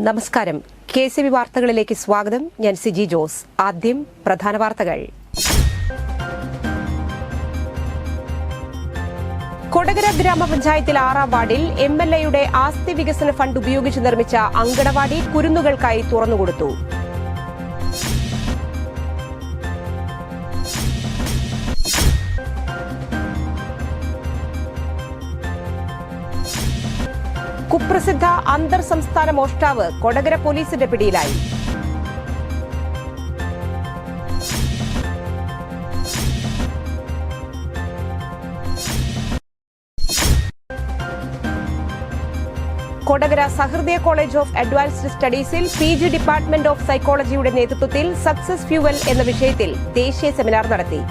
നമസ്കാരം. KCB വാർത്തകളിലേക്ക് സ്വാഗതം. ഞാൻ സിജി ജോസ്. ആദ്യം പ്രധാന വാർത്തകൾ. കൊടകര ഗ്രാമപഞ്ചായത്തിൽ 6ാം വാർഡിൽ MLAയുടെ ആസ്തി വികസന ഫണ്ട് ഉപയോഗിച്ച് നിർമ്മിച്ച അങ്കണവാടി കുരുന്നുകൾക്കായി തുറന്നുകൊടുത്തു. കുപ്രസിദ്ധ അന്തർ സംസ്ഥാന മോഷ്ടാവ് കൊടകര പോലീസിന്റെ പിടിയിലായി. Kodakara Sahrdaya college of advanced സ്റ്റഡീസിൽ PG ഡിപ്പാർട്ട്മെന്റ് ഓഫ് സൈക്കോളജിയുടെ നേതൃത്വത്തിൽ സക്സസ് ഫ്യൂവൽ എന്ന വിഷയത്തിൽ ദേശീയ സെമിനാർ നടത്തി.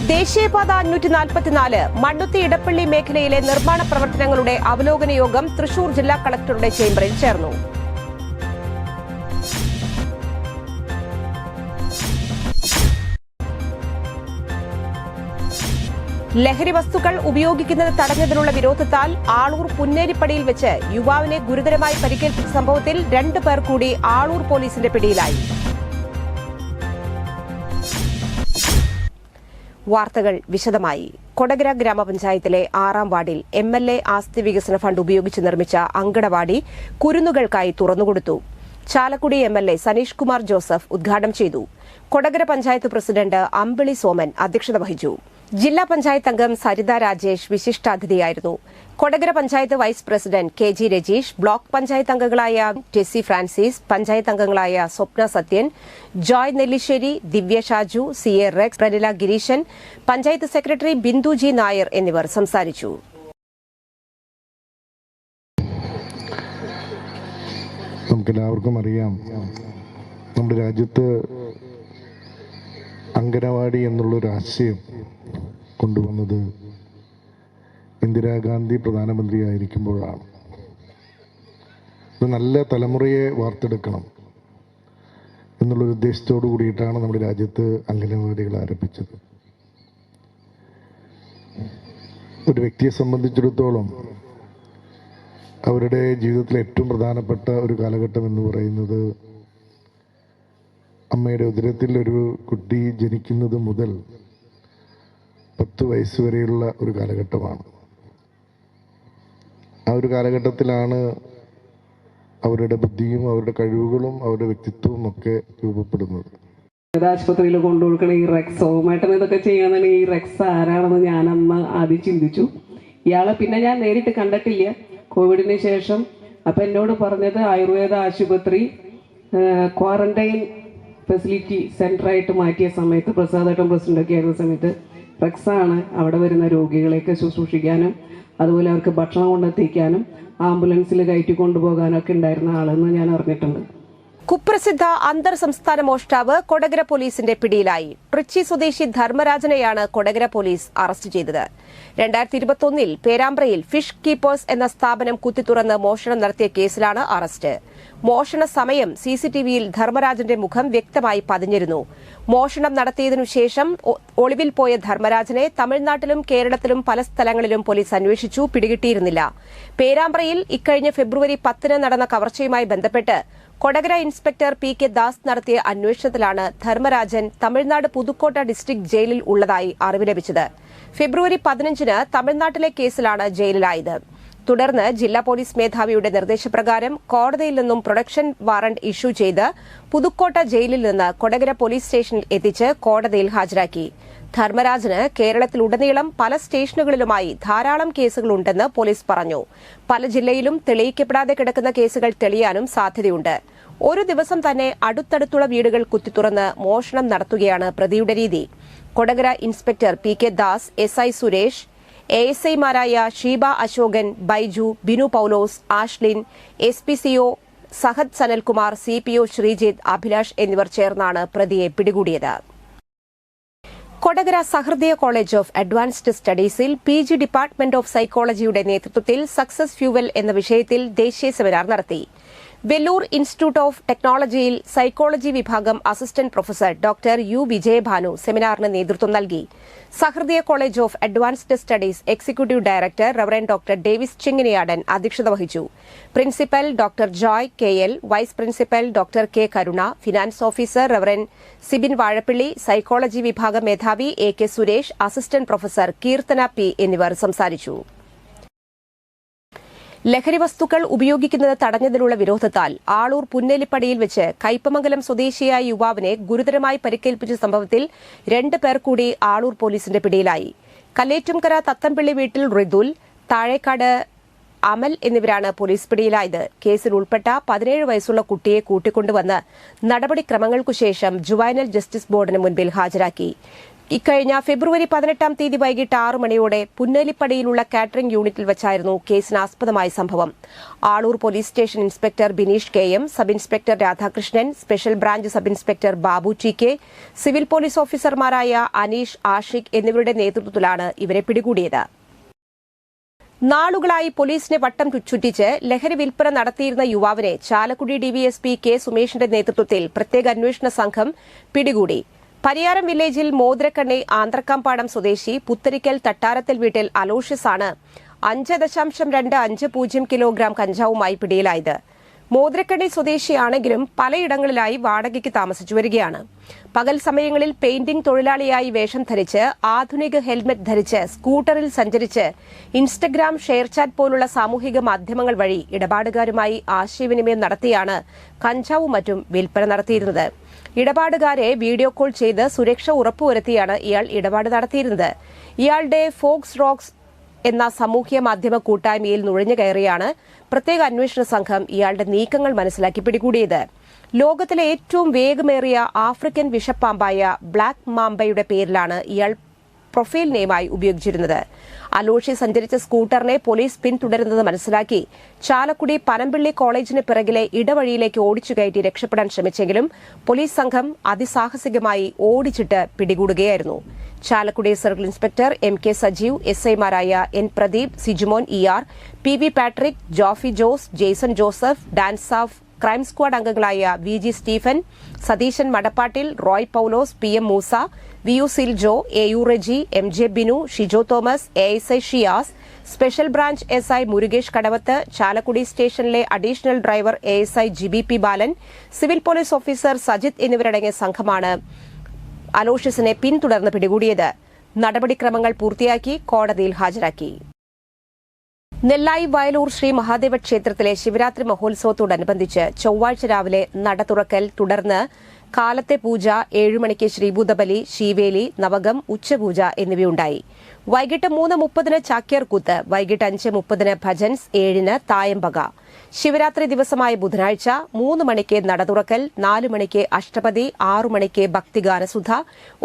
ദേശീയപാത 544 മണ്ണുത്തി ഇടപ്പള്ളി മേഖലയിലെ നിർമ്മാണ പ്രവർത്തനങ്ങളുടെ അവലോകന യോഗം തൃശൂർ ജില്ലാ കളക്ടറുടെ ചേംബറിൽ ചേർന്നു. ലഹരി വസ്തുക്കൾ ഉപയോഗിക്കുന്നത് തടഞ്ഞതിനുള്ള വിരോധത്താൽ ആളൂർ പുന്നേരിപ്പടിയിൽ വെച്ച് യുവാവിനെ ഗുരുതരമായി പരിക്കേൽപ്പിച്ച സംഭവത്തിൽ 2 പേർ കൂടി ആളൂർ പോലീസിന്റെ പിടിയിലായി. വാർത്തകൾ വിശദമായി. കൊടകര ഗ്രാമപഞ്ചായത്തിലെ 6ാം വാർഡിൽ MLA ആസ്തി വികസന ഫണ്ട് ഉപയോഗിച്ച് നിർമ്മിച്ച അങ്കണവാടി കുരുന്നുകൾക്കായി തുറന്നുകൊടുത്തു. ചാലക്കുടി MLA സനീഷ് കുമാർ ജോസഫ് ഉദ്ഘാടനം ചെയ്തു. കൊടകര പഞ്ചായത്ത് പ്രസിഡന്റ് അമ്പിളി സോമൻ അധ്യക്ഷത വഹിച്ചു. ജില്ലാ പഞ്ചായത്ത് അംഗം സരിത രാജേഷ് വിശിഷ്ടാതിഥിയായിരുന്നു. Kodakara panchayat vice president KG Rajeesh, block panchayat അംഗങ്ങളായ ടെസി ഫ്രാൻസിസ്, പഞ്ചായത്ത് അംഗങ്ങളായ Swapna Sathyan, Joy Nellissery, Divya Shaju, CA Rex, Pranila Gireesan, panchayat secretary Bindu G Nair എന്നിവർ സംസാരിച്ചു. നമുക്കെല്ലാവർക്കും അറിയാം, നമ്മുടെ രാജ്യത്ത് അംഗനവാടി എന്നുള്ളൊരു ആശയം കൊണ്ടുവന്നത് ഇന്ദിരാഗാന്ധി പ്രധാനമന്ത്രിയായിരിക്കുമ്പോഴാണ്. നല്ല തലമുറയെ വാർത്തെടുക്കണം എന്നുള്ളൊരു ഉദ്ദേശത്തോടു കൂടിയിട്ടാണ് നമ്മുടെ രാജ്യത്ത് അംഗനവാടികൾ ആരംഭിച്ചത്. ഒരു വ്യക്തിയെ സംബന്ധിച്ചിടത്തോളം അവരുടെ ജീവിതത്തിലെ ഏറ്റവും പ്രധാനപ്പെട്ട ഒരു കാലഘട്ടം എന്ന് പറയുന്നത് അമ്മയുടെ ഉദരത്തിൽ ഒരു കുട്ടി ജനിക്കുന്നത് മുതൽ 10 വയസ്സ് വരെയുള്ള ഒരു കാലഘട്ടമാണ്. ആ ഒരു കാലഘട്ടത്തിലാണ് അവരുടെ ബുദ്ധിയും അവരുടെ കഴിവുകളും അവരുടെ വ്യക്തിത്വവും ഒക്കെ രൂപപ്പെടുന്നത്. ആശുപത്രിയിൽ കൊണ്ടുകൊടുക്കണം ഈ റെക്സ് സോമേട്ടൻ ഇതൊക്കെ ചെയ്യണമെന്നുണ്ടെങ്കിൽ ഈ റെക്സ് ആരാണെന്ന് ഞാൻ അന്ന് ആദ്യം ചിന്തിച്ചു. ഇയാളെ പിന്നെ ഞാൻ നേരിട്ട് കണ്ടിട്ടില്ല കോവിഡിന് ശേഷം. അപ്പം എന്നോട് പറഞ്ഞത് ആയുർവേദ ആശുപത്രി ക്വാറന്റൈൻ ഫെസിലിറ്റി സെൻ്ററായിട്ട് മാറ്റിയ സമയത്ത്, പ്രസാദേട്ടൻ പ്രസിഡൻ്റൊക്കെ ആയിരുന്ന സമയത്ത് റെക്സാണ് അവിടെ വരുന്ന രോഗികളെയൊക്കെ ശുശ്രൂഷിക്കാനും അതുപോലെ അവർക്ക് ഭക്ഷണം കൊണ്ടെത്തിക്കാനും ആംബുലൻസിൽ കയറ്റി കൊണ്ടുപോകാനൊക്കെ ഉണ്ടായിരുന്ന ആളെന്ന് ഞാൻ അറിഞ്ഞിട്ടുണ്ട്. കുപ്രസിദ്ധ അന്തർ സംസ്ഥാന മോഷ്ടാവ് കൊടകര പോലീസിന്റെ പിടിയിലായി. ട്രിച്ചി സ്വദേശി ധർമ്മരാജനെയാണ് കൊടകര പോലീസ് അറസ്റ്റ് ചെയ്തത്. 2021 പേരാമ്പ്രയിൽ ഫിഷ് കീപ്പേഴ്സ് എന്ന സ്ഥാപനം കുത്തിത്തുറന്ന് മോഷണം നടത്തിയ കേസിലാണ് അറസ്റ്റ്. മോഷണ സമയം CCTVയിൽ ധർമ്മരാജന്റെ മുഖം വ്യക്തമായി പതിഞ്ഞിരുന്നു. മോഷണം നടത്തിയതിനു ശേഷം ഒളിവിൽ പോയ ധർമ്മരാജനെ തമിഴ്നാട്ടിലും കേരളത്തിലും പല സ്ഥലങ്ങളിലും പോലീസ് അന്വേഷിച്ചു, പിടികിട്ടിയിരുന്നില്ല. പേരാമ്പ്രയിൽ ഇക്കഴിഞ്ഞ ഫെബ്രുവരി 10 നടന്ന കവർച്ചയുമായി ബന്ധപ്പെട്ട് കൊടകര ഇൻസ്പെക്ടർ PK ദാസ് നടത്തിയ അന്വേഷണത്തിലാണ് ധർമ്മരാജൻ തമിഴ്നാട് പുതുക്കോട്ട ഡിസ്ട്രിക്ട് ജയിലിൽ ഉള്ളതായി അറിവ് ലഭിച്ചത്. ഫെബ്രുവരി 15 തമിഴ്നാട്ടിലെ കേസിലാണ് ജയിലിലായത്. തുടർന്ന് ജില്ലാ പോലീസ് മേധാവിയുടെ നിർദ്ദേശപ്രകാരം കോടതിയിൽ നിന്നും പ്രൊഡക്ഷൻ വാറന്റ് ഇഷ്യൂ ചെയ്ത് പുതുക്കോട്ട ജയിലിൽ നിന്ന് കൊടകര പോലീസ് സ്റ്റേഷനിൽ എത്തിച്ച് കോടതിയിൽ ഹാജരാക്കി. ധർമ്മരാജന് കേരളത്തിലുടനീളം പല സ്റ്റേഷനുകളിലുമായി ധാരാളം കേസുകളുണ്ടെന്ന് പോലീസ് പറഞ്ഞു. പല ജില്ലയിലും തെളിയിക്കപ്പെടാതെ കിടക്കുന്ന കേസുകൾ തെളിയാനും സാധ്യതയുണ്ട്. ഒരു ദിവസം തന്നെ അടുത്തടുത്തുള്ള വീടുകൾ കുത്തിത്തുറന്ന് മോഷണം നടത്തുകയാണ് പ്രതിയുടെ രീതി. Kodakara inspector PK Das, SI Suresh, ASIമാരായ ഷീബ അശോകൻ, ബൈജു, ബിനു പൌലോസ്, ആഷ്ലിൻ, SPCO സഹദ് സനൽകുമാർ, CPO ശ്രീജിത്ത്, അഭിലാഷ് എന്നിവർ ചേർന്നാണ് പ്രതിയെ പിടികൂടിയത്. Kodakara Sahrdaya college of advanced സ്റ്റഡീസിൽ PG ഡിപ്പാർട്ട്മെന്റ് ഓഫ് സൈക്കോളജിയുടെ നേതൃത്വത്തിൽ സക്സസ് ഫ്യൂവൽ എന്ന വിഷയത്തിൽ ദേശീയ സെമിനാർ നടത്തി. വെല്ലൂർ ഇൻസ്റ്റിറ്റ്യൂട്ട് ഓഫ് ടെക്നോളജിയിൽ സൈക്കോളജി വിഭാഗം assistant professor doctor U Vijayabhanu സെമിനാറിന് നേതൃത്വം നൽകി. Sahrdaya college of advanced studies executive director reverend doctor Davis ചിങ്ങനിയാടൻ അധ്യക്ഷത വഹിച്ചു. Principal doctor Joy K L, vice principal doctor K Karuna, finance officer reverend Sibin Vazhappilly, psychology വിഭാഗം മേധാവി A K. Suresh, assistant professor Keerthana P എന്നിവർ സംസാരിച്ചു. ലഹരി വസ്തുക്കൾ ഉപയോഗിക്കുന്നത് തടഞ്ഞതിനുള്ള വിരോധത്താൽ ആളൂർ പുന്നേലിപ്പടിയിൽ വെച്ച് കയ്പമംഗലം സ്വദേശിയായ യുവാവിനെ ഗുരുതരമായി പരിക്കേൽപ്പിച്ച സംഭവത്തിൽ 2 പേർ കൂടി ആളൂർ പോലീസിന്റെ പിടിയിലായി. കല്ലേറ്റുംകര തത്തംപിള്ളി വീട്ടിൽ റിദുൽ, താഴേക്കാട് അമൽ എന്നിവരാണ് പോലീസ് പിടിയിലായത്. കേസിൽ ഉൾപ്പെട്ട 17 വയസ്സുള്ള കുട്ടിയെ കൂട്ടിക്കൊണ്ടുവന്ന് നടപടിക്രമങ്ങൾക്കുശേഷം ജുവൈനൽ ജസ്റ്റിസ് ബോർഡിന് മുൻപിൽ ഹാജരാക്കി. ഇക്കഴിഞ്ഞ ഫെബ്രുവരി 18-ാം തീയതി വൈകിട്ട് 6 മണിയോടെ പുന്നേലിപ്പടിയിലുള്ള കാറ്ററിംഗ് യൂണിറ്റിൽ വെച്ചായിരുന്നു കേസിനാസ്പദമായ സംഭവം. Aloor police station inspector Bineesh K M, sub inspector Radhakrishnan, special branch sub inspector Babu T K, civil police ഓഫീസർമാരായ അനീഷ്, ആഷിഖ് എന്നിവരുടെ നേതൃത്വത്തിലാണ് ഇവരെ പിടികൂടിയത്. നാളുകളായി പോലീസിനെ വട്ടം ചുറ്റിച്ച് ലഹരി വിൽപ്പന നടത്തിയിരുന്ന യുവാവിനെ ചാലക്കുടി ഡിവിഎസ്പി കെ സുമേഷിന്റെ നേതൃത്വത്തിൽ പ്രത്യേക അന്വേഷണ സംഘം പിടികൂടി. പരിയാരം വില്ലേജിൽ മോതിരക്കണ്ണി ആന്ത്രക്കാംപാടം സ്വദേശി പുത്തരിക്കൽ തട്ടാരത്തിൽ വീട്ടിൽ അലോഷ്യസാണ് 5.250 കിലോഗ്രാം കഞ്ചാവുമായി പിടിയിലായത്. മോതിരക്കണ്ണി സ്വദേശിയാണെങ്കിലും പലയിടങ്ങളിലായി വാടകയ്ക്ക് താമസിച്ചു വരികയാണ്. പകൽ സമയങ്ങളിൽ പെയിന്റിംഗ് തൊഴിലാളിയായി വേഷം ധരിച്ച് ആധുനിക ഹെൽമറ്റ് ധരിച്ച് സ്കൂട്ടറിൽ സഞ്ചരിച്ച് ഇൻസ്റ്റഗ്രാം, ഷെയർചാറ്റ് പോലുള്ള സാമൂഹിക മാധ്യമങ്ങൾ വഴി ഇടപാടുകാരുമായി ആശയവിനിമയം നടത്തിയാണ് കഞ്ചാവും മറ്റും വിൽപ്പന നടത്തിയിരുന്നത്. ഇടപാടുകാരെ വീഡിയോ കോൾ ചെയ്ത് സുരക്ഷ ഉറപ്പുവരുത്തിയാണ് ഇയാൾ ഇടപാട് നടത്തിയിരുന്നത്. ഇയാളുടെ ഫോക്സ് റോക്സ് എന്ന സാമൂഹ്യ മാധ്യമ കൂട്ടായ്മയിൽ നുഴഞ്ഞു കയറിയാണ് പ്രത്യേക അന്വേഷണ സംഘം ഇയാളുടെ നീക്കങ്ങൾ മനസ്സിലാക്കി പിടികൂടിയത്. ലോകത്തിലെ ഏറ്റവും വേഗമേറിയ ആഫ്രിക്കൻ വിഷപ്പാമ്പായ ബ്ലാക്ക് മാംബയുടെ പേരിലാണ് ഇയാൾ പ്രൊഫൈൽ നെയിമായി ഉപയോഗിച്ചിരുന്നത്. അലോഷി സഞ്ചരിച്ച സ്കൂട്ടറിനെ പോലീസ് പിന്തുടരുന്നത് മനസ്സിലാക്കി ചാലക്കുടി പനമ്പിള്ളി കോളേജിന് പിറകിലെ ഇടവഴിയിലേക്ക് ഓടിച്ചുകയറ്റി രക്ഷപ്പെടാൻ ശ്രമിച്ചെങ്കിലും പോലീസ് സംഘം അതിസാഹസികമായി ഓടിച്ചിട്ട് പിടികൂടുകയായിരുന്നു. Chalakudy circle inspector M K. Sajeev, എസ്ഐമാരായ N. Pradeep, Sijumon E R., P V. Patrick, Jofy Jose, Jaison Joseph, DANSAF, crime squad അംഗങ്ങളായ V G. Stephen, Satheesan Madappattil, Roy Paulose, P M. Moosa, V U. Siljo, A U. Reji, M J. Binu, Shijo Thomas, A S I. Shiyas, special branch S I. Murukesh Kadavath, Chalakudy സ്റ്റേഷനിലെ additional driver A S I. G B P. Balan, civil police officer Sajith എന്നിവരടങ്ങിയ സംഘമാണ് അലോഷ്യസിനെ പിന്തുടർന്ന് പിടികൂടിയത്. നടപടിക്രമങ്ങൾ പൂർത്തിയാക്കി കോടതിയിൽ ഹാജരാക്കി. നെല്ലായി വയലൂർ ശ്രീ മഹാദേവ ക്ഷേത്രത്തിലെ ശിവരാത്രി മഹോത്സവത്തോടനുബന്ധിച്ച് ചൊവ്വാഴ്ച രാവിലെ നട തുറക്കൽ, തുടർന്ന് കാലത്തെ പൂജ, 7 മണിക്ക് ശ്രീഭൂതബലി, ശീവേലി, നവകം, ഉച്ചപൂജ എന്നിവയുണ്ടായി. വൈകിട്ട് 3:30 ചാക്യാർകൂത്ത്, വൈകിട്ട് 5:30 ഭജൻസ്, 7 തായമ്പക. ശിവരാത്രി ദിവസമായ ബുധനാഴ്ച 3 മണിക്ക് നട തുറക്കൽ, 4 മണിക്ക് അഷ്ടപതി, 6 മണിക്ക് ഭക്തിഗാനസുധ,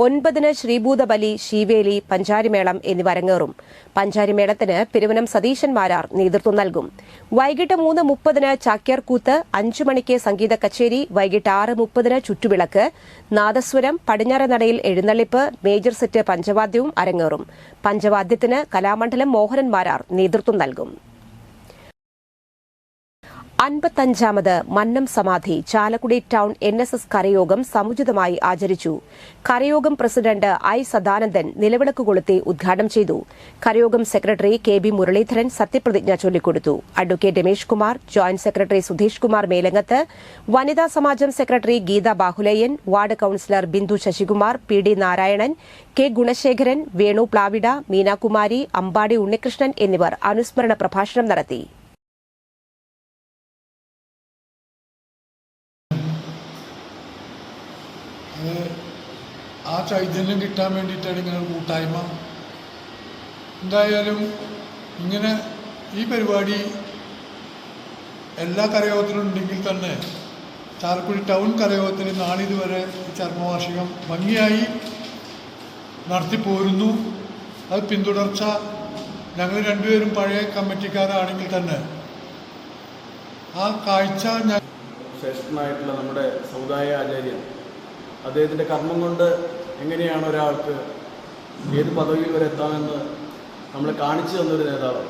9 ശ്രീഭൂതബലി, ശീവേലി, പഞ്ചാരിമേളം എന്നിവ അരങ്ങേറും. പഞ്ചാരിമേളത്തിന് പെരുവനം സതീശൻ മാരാർ നേതൃത്വം നൽകും. വൈകിട്ട് 3:30 ചാക്യാർകൂത്ത്, 5 മണിക്ക് സംഗീത കച്ചേരി, വൈകിട്ട് 6:30 ചുറ്റുവിളക്ക്, നാദസ്വരം, പടിഞ്ഞാറ നടയിൽ എഴുന്നള്ളിപ്പ്, മേജർ സെറ്റ് പഞ്ചവാദ്യവും അരങ്ങേറും. പഞ്ചവാദ്യത്തിന് കലാമണ്ഡലം മോഹനൻ മാരാർ നേതൃത്വം നൽകും. 55ാമത് മന്നം സമാധി ചാലക്കുടി ടൌൺ NSS കരയോഗം സമുചിതമായി ആചരിച്ചു. കരയോഗം പ്രസിഡന്റ് ഐ. സദാനന്ദൻ നിലവിളക്ക് കൊളുത്തി ഉദ്ഘാടനം ചെയ്തു. കരയോഗം സെക്രട്ടറി KB മുരളീധരൻ സത്യപ്രതിജ്ഞ ചൊല്ലിക്കൊടുത്തു. Advocate Ramesh Kumar, joint secretary Sudheesh Kumar Melangath, വനിതാ സമാജം secretary Geetha Bahuleyan, ward councillor Bindu Sasikumar, PD Narayanan, K. Gunasekharan, Venu Plavida, Meenakumari, Ambadi Unnikrishnan എന്നിവർ അനുസ്മരണ പ്രഭാഷണം നടത്തി. ആ ചൈതന്യം കിട്ടാൻ വേണ്ടിയിട്ടാണ് ഇങ്ങനെ കൂട്ടായ്മ. എന്തായാലും ഇങ്ങനെ ഈ പരിപാടി എല്ലാ കരയോഗത്തിലും ഉണ്ടെങ്കിൽ തന്നെ ചാലക്കുടി ടൗൺ കരയോഗത്തിൽ നാളിതുവരെ ഈ ചർമ്മവാർഷികം ഭംഗിയായി നടത്തിപ്പോരുന്നു. അത് പിന്തുടർച്ച ഞങ്ങൾ രണ്ടുപേരും പഴയ കമ്മിറ്റിക്കാരാണെങ്കിൽ തന്നെ ആ കാഴ്ച ശ്രേഷ്ഠനായിട്ടുള്ള നമ്മുടെ സമുദായ ആചാര്യൻ അദ്ദേഹത്തിൻ്റെ കർമ്മം കൊണ്ട് എങ്ങനെയാണ് ഒരാൾക്ക് ഏത് പദവിയിൽ വരെ എത്താമെന്ന് നമ്മളെ കാണിച്ചു തന്നൊരു നേതാവ്.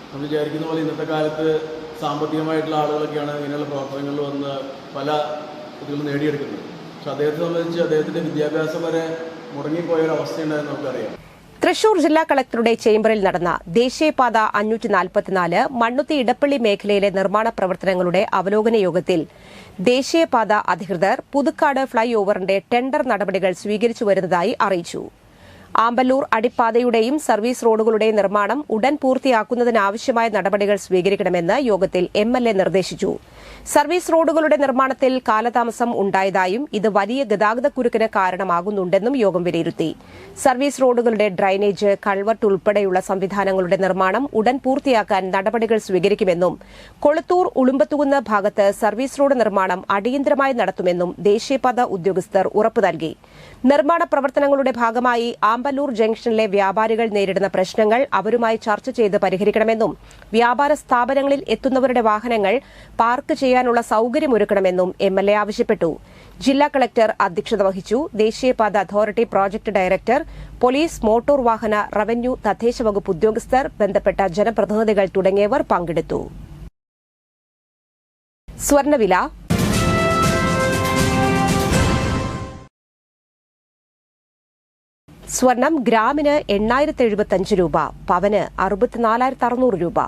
നമ്മൾ വിചാരിക്കുന്ന പോലെ ഇന്നത്തെ കാലത്ത് സാമ്പത്തികമായിട്ടുള്ള ആളുകളൊക്കെയാണ് ഇങ്ങനെയുള്ള പ്രവർത്തനങ്ങളിൽ വന്ന് പല കുട്ടികളും നേടിയെടുക്കുന്നത്. പക്ഷെ അദ്ദേഹത്തെ സംബന്ധിച്ച് അദ്ദേഹത്തിൻ്റെ വിദ്യാഭ്യാസം വരെ മുടങ്ങിപ്പോയൊരവസ്ഥയുണ്ടായെന്ന് നമുക്കറിയാം. തൃശൂർ ജില്ലാ കളക്ടറുടെ ചേംബറിൽ നടന്ന ദേശീയപാത 544 മണ്ണുത്തി ഇടപ്പള്ളി മേഖലയിലെ നിർമ്മാണ പ്രവർത്തനങ്ങളുടെ അവലോകന യോഗത്തിൽ ദേശീയപാത അധികൃതർ പുതുക്കാട് ഫ്ളൈ ഓവറിന്റെ ടെൻഡർ നടപടികൾ സ്വീകരിച്ചു വരുന്നതായി അറിയിച്ചു. ആമ്പല്ലൂർ അടിപ്പാതയുടെയും സർവീസ് റോഡുകളുടെയും നിർമ്മാണം ഉടൻ പൂർത്തിയാക്കുന്നതിനാവശ്യമായ നടപടികൾ സ്വീകരിക്കണമെന്ന് യോഗത്തിൽ MLA നിർദ്ദേശിച്ചു. സർവീസ് റോഡുകളുടെ നിർമ്മാണത്തിൽ കാലതാമസം ഉണ്ടായതായും ഇത് വലിയ ഗതാഗതക്കുരുക്കിന് കാരണമാകുന്നുണ്ടെന്നും യോഗം വിലയിരുത്തി. സർവീസ് റോഡുകളുടെ ഡ്രൈനേജ്, കൾവർട്ട് ഉൾപ്പെടെയുള്ള സംവിധാനങ്ങളുടെ നിർമ്മാണം ഉടൻ പൂർത്തിയാക്കാൻ നടപടികൾ സ്വീകരിക്കുമെന്നും കൊളുത്തൂർ ഉളുമ്പത്തുകുന്ന് ഭാഗത്ത് സർവീസ് റോഡ് നിർമ്മാണം അടിയന്തരമായി നടത്തുമെന്നും ദേശീയപാത ഉദ്യോഗസ്ഥർ ഉറപ്പു നൽകി. നിർമ്മാണ പ്രവർത്തനങ്ങളുടെ ഭാഗമായി ആമ്പല്ലൂർ ജംഗ്ഷനിലെ വ്യാപാരികൾ നേരിടുന്ന പ്രശ്നങ്ങൾ അവരുമായി ചർച്ച ചെയ്ത് പരിഹരിക്കണമെന്നും വ്യാപാര സ്ഥാപനങ്ങളിൽ എത്തുന്നവരുടെ വാഹനങ്ങൾ പാർക്ക് ചെയ്യാനുള്ള സൌകര്യമൊരുക്കണമെന്നും MLA ആവശ്യപ്പെട്ടു. ജില്ലാ കളക്ടർ അധ്യക്ഷത വഹിച്ചു. ദേശീയപാത authority project director, police, motor വാഹന, റവന്യൂ, തദ്ദേശ വകുപ്പ് ഉദ്യോഗസ്ഥർ, ബന്ധപ്പെട്ട ജനപ്രതിനിധികൾ തുടങ്ങിയവർ പങ്കെടുത്തു. സ്വർണ്ണവില സ്വർണം ഗ്രാമിന് 8,075 രൂപ, പവന് 64,600 രൂപ.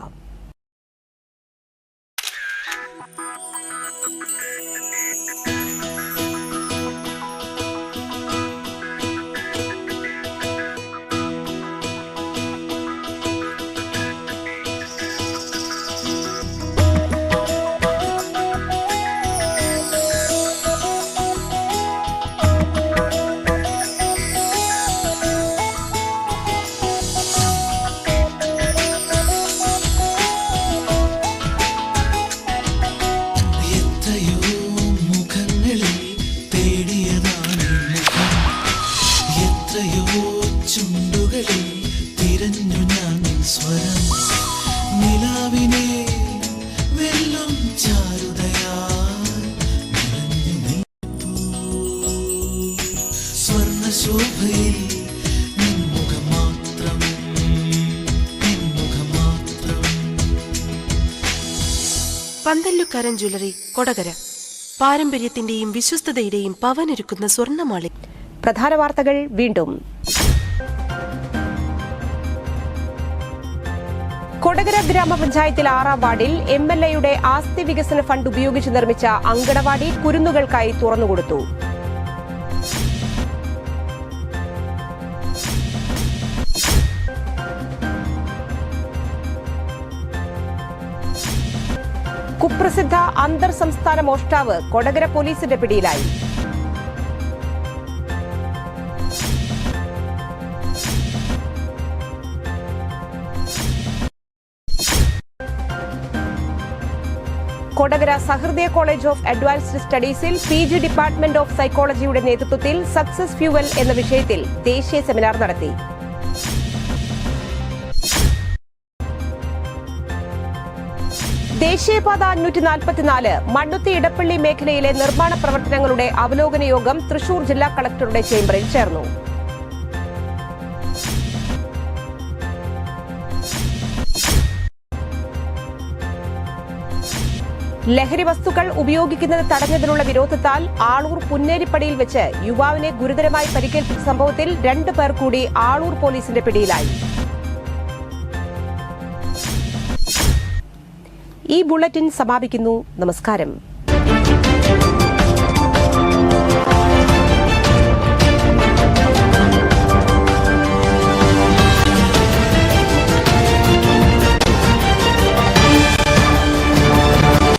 പന്തല്ലുക്കാരൻ ജ്വല്ലറി, കൊടകര. പാരമ്പര്യത്തിന്റെയും വിശ്വസ്തതയുടെയും പവനൊരുക്കുന്ന സ്വർണ്ണമാളി. പ്രധാന വാർത്തകൾ വീണ്ടും. കൊടകര ഗ്രാമപഞ്ചായത്തിൽ 6ാം വാർഡിൽ MLAയുടെ ആസ്തി വികസന ഫണ്ട് ഉപയോഗിച്ച് നിർമ്മിച്ച അങ്കണവാടി കുരുന്നുകൾക്കായി തുറന്നുകൊടുത്തു. കുപ്രസിദ്ധ അന്തർ സംസ്ഥാന മോഷ്ടാവ് കൊടകര പോലീസിന്റെ പിടിയിലായി. Kodakara Sahrdaya college of advanced സ്റ്റഡീസിൽ PG ഡിപ്പാർട്ട്മെന്റ് ഓഫ് സൈക്കോളജിയുടെ നേതൃത്വത്തിൽ സക്സസ് ഫ്യൂവൽ എന്ന വിഷയത്തിൽ ദേശീയ സെമിനാർ നടത്തി. ദേശീയപാത 544 മണ്ണുത്തി ഇടപ്പള്ളി മേഖലയിലെ നിർമ്മാണ പ്രവർത്തനങ്ങളുടെ അവലോകന യോഗം തൃശൂർ ജില്ലാ കളക്ടറുടെ ചേംബറിൽ ചേർന്നു. ലഹരി വസ്തുക്കൾ ഉപയോഗിക്കുന്നത് തടഞ്ഞതിനുള്ള വിരോധത്താൽ ആളൂർ പുന്നേരിപ്പടിയിൽ വെച്ച് യുവാവിനെ ഗുരുതരമായി പരിക്കേൽപ്പിച്ച സംഭവത്തിൽ 2 പേർ കൂടി ആളൂർ പോലീസിന്റെ പിടിയിലായി. ഈ ബുള്ളറ്റിൻ സമാപിക്കുന്നു. നമസ്കാരം.